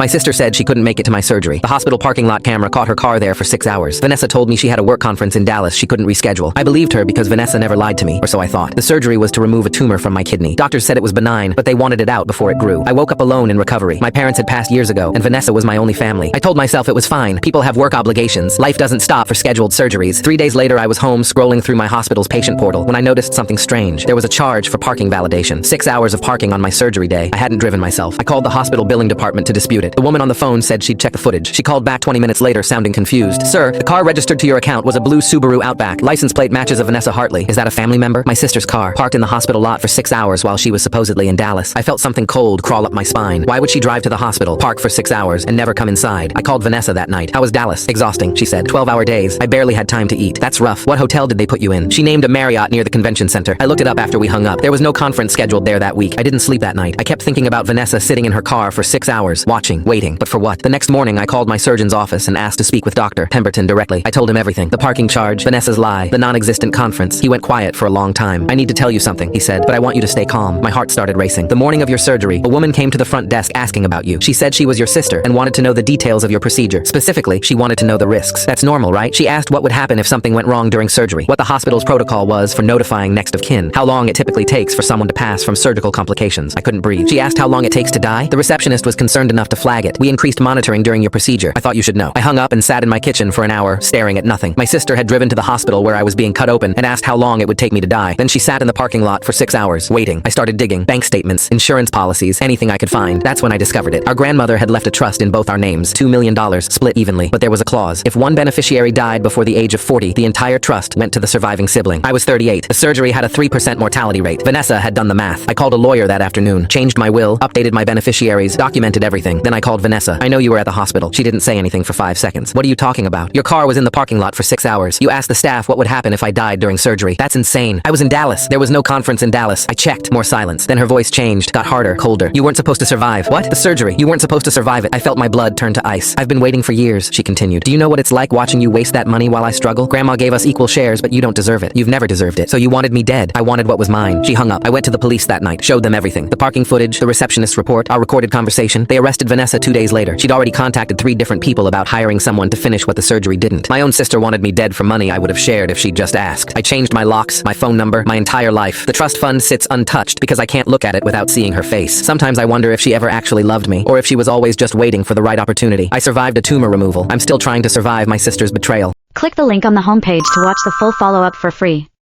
My sister said she couldn't make it to my surgery. The hospital parking lot camera caught her car there for 6 hours. Vanessa told me she had a work conference in Dallas she couldn't reschedule. I believed her because Vanessa never lied to me, or so I thought. The surgery was to remove a tumor from my kidney. Doctors said it was benign, but they wanted it out before it grew. I woke up alone in recovery. My parents had passed years ago, and Vanessa was my only family. I told myself it was fine. People have work obligations. Life doesn't stop for scheduled surgeries. 3 days later, I was home scrolling through my hospital's patient portal when I noticed something strange. There was a charge for parking validation. 6 hours of parking on my surgery day. I hadn't driven myself. I called the hospital billing department to dispute it. The woman on the phone said she'd check the footage. She called back 20 minutes later, sounding confused. Sir, the car registered to your account was a blue Subaru Outback. License plate matches a Vanessa Hartley. Is that a family member? My sister's car, parked in the hospital lot for 6 hours while she was supposedly in Dallas. I felt something cold crawl up my spine. Why would she drive to the hospital, park for 6 hours, and never come inside? I called Vanessa that night. How was Dallas? Exhausting, she said. 12-hour days. I barely had time to eat. That's rough. What hotel did they put you in? She named a Marriott near the convention center. I looked it up after we hung up. There was no conference scheduled there that week. I didn't sleep that night. I kept thinking about Vanessa sitting in her car for 6 hours, watching, waiting. But for what? The next morning, I called my surgeon's office and asked to speak with Dr. Pemberton directly. I told him everything. The parking charge, Vanessa's lie, the non-existent conference. He went quiet for a long time. I need to tell you something, he said, but I want you to stay calm. My heart started racing. The morning of your surgery, a woman came to the front desk asking about you. She said she was your sister and wanted to know the details of your procedure. Specifically, she wanted to know the risks. That's normal, right? She asked what would happen if something went wrong during surgery, what the hospital's protocol was for notifying next of kin, how long it typically takes for someone to pass from surgical complications. I couldn't breathe. She asked how long it takes to die. The receptionist was concerned enough to flag it. We increased monitoring during your procedure. I thought you should know. I hung up and sat in my kitchen for an hour, staring at nothing. My sister had driven to the hospital where I was being cut open and asked how long it would take me to die. Then she sat in the parking lot for 6 hours, waiting. I started digging. Bank statements, insurance policies, anything I could find. That's when I discovered it. Our grandmother had left a trust in both our names, $2 million, split evenly. But there was a clause. If one beneficiary died before the age of 40, the entire trust went to the surviving sibling. I was 38. The surgery had a 3% mortality rate. Vanessa had done the math. I called a lawyer that afternoon, changed my will, updated my beneficiaries, documented everything. Then I called Vanessa. I know you were at the hospital. She didn't say anything for 5 seconds. What are you talking about? Your car was in the parking lot for 6 hours. You asked the staff what would happen if I died during surgery. That's insane. I was in Dallas. There was no conference in Dallas. I checked. More silence. Then her voice changed, got harder, colder. You weren't supposed to survive. What? The surgery. You weren't supposed to survive it. I felt my blood turn to ice. I've been waiting for years, she continued. Do you know what it's like watching you waste that money while I struggle? Grandma gave us equal shares, but you don't deserve it. You've never deserved it. So you wanted me dead. I wanted what was mine. She hung up. I went to the police that night, showed them everything. The parking footage, the receptionist's report, our recorded conversation. They arrested Vanessa 2 days later. She'd already contacted 3 different people about hiring someone to finish what the surgery didn't. My own sister wanted me dead for money I would have shared if she'd just asked. I changed my locks, my phone number, my entire life. The trust fund sits untouched because I can't look at it without seeing her face. Sometimes I wonder if she ever actually loved me, or if she was always just waiting for the right opportunity. I survived a tumor removal. I'm still trying to survive my sister's betrayal. Click the link on the homepage to watch the full follow-up for free.